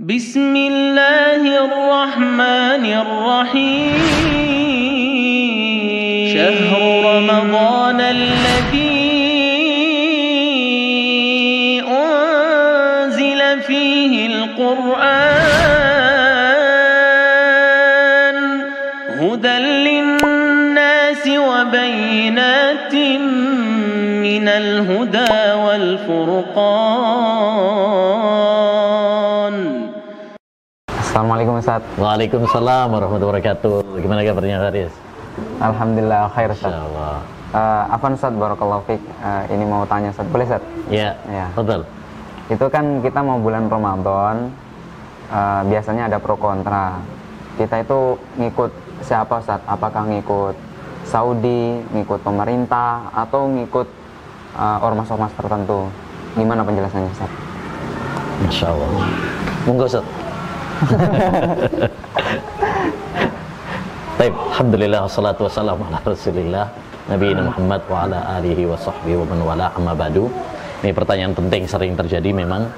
بسم الله الرحمن الرحيم شهر رمضان الذي أنزل فيه القرآن هدى للناس وبينات من الهدى والفرقان. Assalamualaikum Ustaz. Waalaikumsalam warahmatullahi wabarakatuh. Gimana kabarnya Haris? Alhamdulillah khair Ustaz. Insyaallah. Afwan Ustaz, barakallahu fiik. Ini mau tanya Ustaz, boleh Ustaz? Iya. Ya. Betul. Itu kan kita mau bulan Ramadan, biasanya ada pro kontra. Kita itu ngikut siapa Ustaz? Apakah ngikut Saudi, ngikut pemerintah, atau ngikut ormas-ormas tertentu? Gimana penjelasannya Ustaz? Masya Allah. Monggo Ustaz. Baik, alhamdulillah wassalatu wassalamu ala Rasulillah Nabiina Muhammad wa ala alihi wa sahbihi wa man wala amma ba'du. Ini pertanyaan penting, sering terjadi memang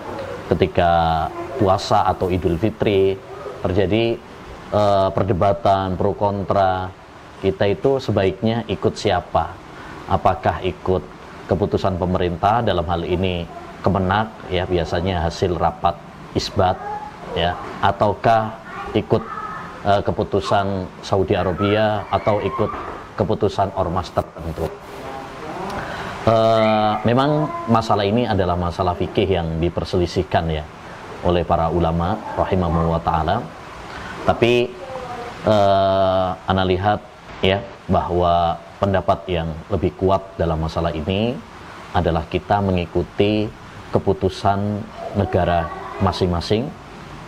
ketika puasa atau Idul Fitri terjadi perdebatan pro kontra. Kita itu sebaiknya ikut siapa? Apakah ikut keputusan pemerintah, dalam hal ini Kemenak ya, biasanya hasil rapat isbat ya, ataukah ikut keputusan Saudi Arabia atau ikut keputusan ormas tertentu. Memang masalah ini adalah masalah fikih yang diperselisihkan ya oleh para ulama rahimahumullah ta'ala. Tapi ana lihat ya bahwa pendapat yang lebih kuat dalam masalah ini adalah kita mengikuti keputusan negara masing-masing.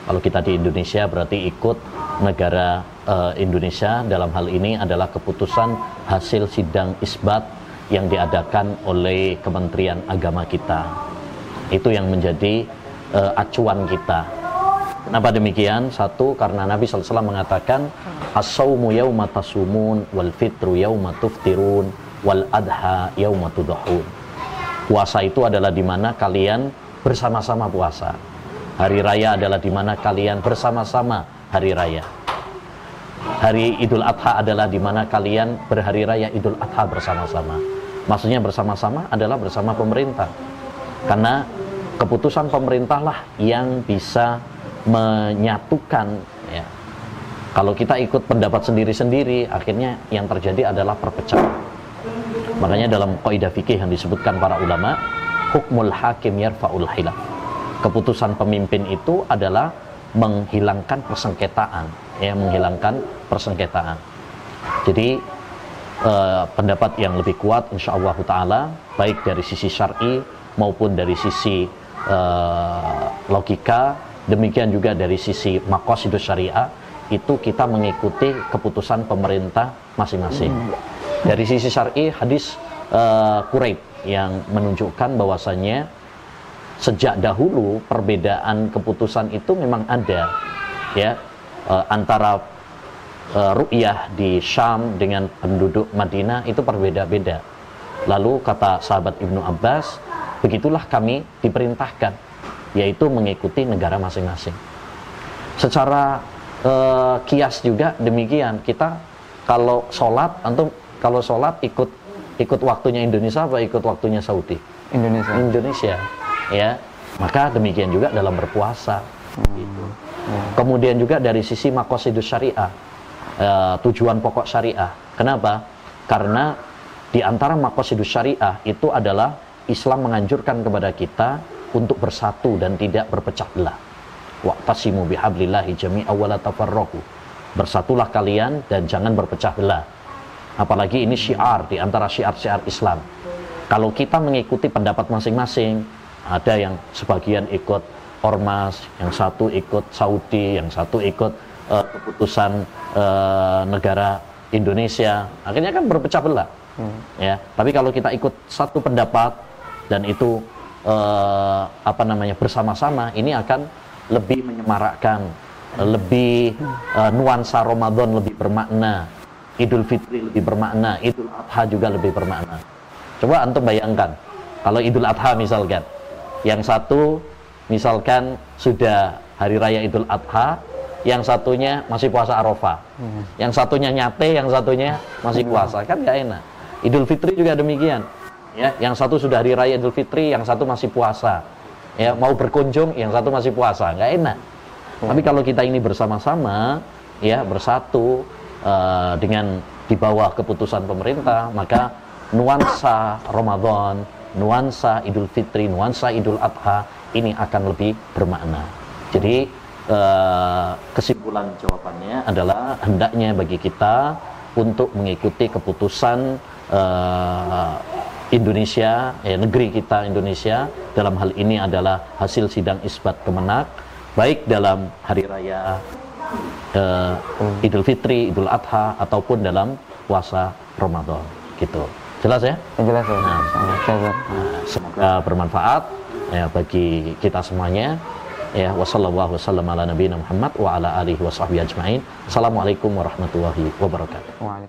Kalau kita di Indonesia berarti ikut negara Indonesia, dalam hal ini adalah keputusan hasil sidang isbat yang diadakan oleh Kementerian Agama kita. Itu yang menjadi acuan kita. Kenapa demikian? Satu, karena Nabi SAW mengatakan as-sawmu yawma tasumun wal fitru yawma tuftirun wal adha yawma tudahun. Puasa itu adalah di mana kalian bersama-sama puasa. Hari raya adalah di mana kalian bersama-sama hari raya. Hari Idul Adha adalah di mana kalian berhari raya Idul Adha bersama-sama. Maksudnya bersama-sama adalah bersama pemerintah. Karena keputusan pemerintahlah yang bisa menyatukan ya. Kalau kita ikut pendapat sendiri-sendiri, akhirnya yang terjadi adalah perpecahan. Makanya dalam kaidah fikih yang disebutkan para ulama, hukmul hakim yarfa'ul khilaf. Keputusan pemimpin itu adalah menghilangkan persengketaan, ya, menghilangkan persengketaan. Jadi pendapat yang lebih kuat insyaallah taala, baik dari sisi syar'i maupun dari sisi logika, demikian juga dari sisi maqasidus syariah, itu kita mengikuti keputusan pemerintah masing-masing. Dari sisi syar'i, hadis Quraib yang menunjukkan bahwasanya sejak dahulu perbedaan keputusan itu memang ada ya, antara ru'yah di Syam dengan penduduk Madinah itu berbeda-beda. Lalu kata sahabat Ibnu Abbas, begitulah kami diperintahkan, yaitu mengikuti negara masing-masing. Secara kias juga demikian, kita kalau sholat, antum kalau sholat ikut waktunya Indonesia apa ikut waktunya Saudi? Indonesia ya, maka demikian juga dalam berpuasa gitu. Kemudian juga dari sisi maqasidus syariah, tujuan pokok syariah. Kenapa? Karena di antara maqasidus syariah itu adalah Islam menganjurkan kepada kita untuk bersatu dan tidak berpecah belah. Wa'tasimu bihablillahi jami'a wa la tafarraqu. Bersatulah kalian dan jangan berpecah belah. Apalagi ini syiar di antara syiar-syiar Islam. Kalau kita mengikuti pendapat masing-masing, ada yang sebagian ikut ormas, yang satu ikut Saudi, yang satu ikut keputusan negara Indonesia, akhirnya kan berpecah belah. Ya, tapi kalau kita ikut satu pendapat dan itu bersama-sama, ini akan lebih menyemarakkan, lebih nuansa Ramadan lebih bermakna, Idul Fitri lebih bermakna, Idul Adha juga lebih bermakna. Coba antum bayangkan, kalau Idul Adha misalkan, yang satu misalkan sudah hari raya Idul Adha, yang satunya masih puasa Arafah. Yang satunya nyate, yang satunya masih puasa. Kan nggak enak. Idul Fitri juga demikian. Ya, yang satu sudah hari raya Idul Fitri, yang satu masih puasa. Ya, mau berkunjung, yang satu masih puasa. Nggak enak. Tapi kalau kita ini bersama-sama, ya, bersatu dengan di bawah keputusan pemerintah, maka nuansa Ramadan, nuansa Idul Fitri, nuansa Idul Adha ini akan lebih bermakna. Jadi kesimpulan jawabannya adalah hendaknya bagi kita untuk mengikuti keputusan Indonesia, negeri kita Indonesia, dalam hal ini adalah hasil sidang isbat Kemenak, baik dalam hari raya Idul Fitri, Idul Adha, ataupun dalam puasa Ramadan. Gitu. Jelas ya? Jelas ya. Nah, semoga bermanfaat ya bagi kita semuanya. Ya, wassallallahu wasallam ala nabiyina Muhammad wa ala alihi washabbihi ajmain. Assalamualaikum warahmatullahi wabarakatuh. Waalaikumsalam.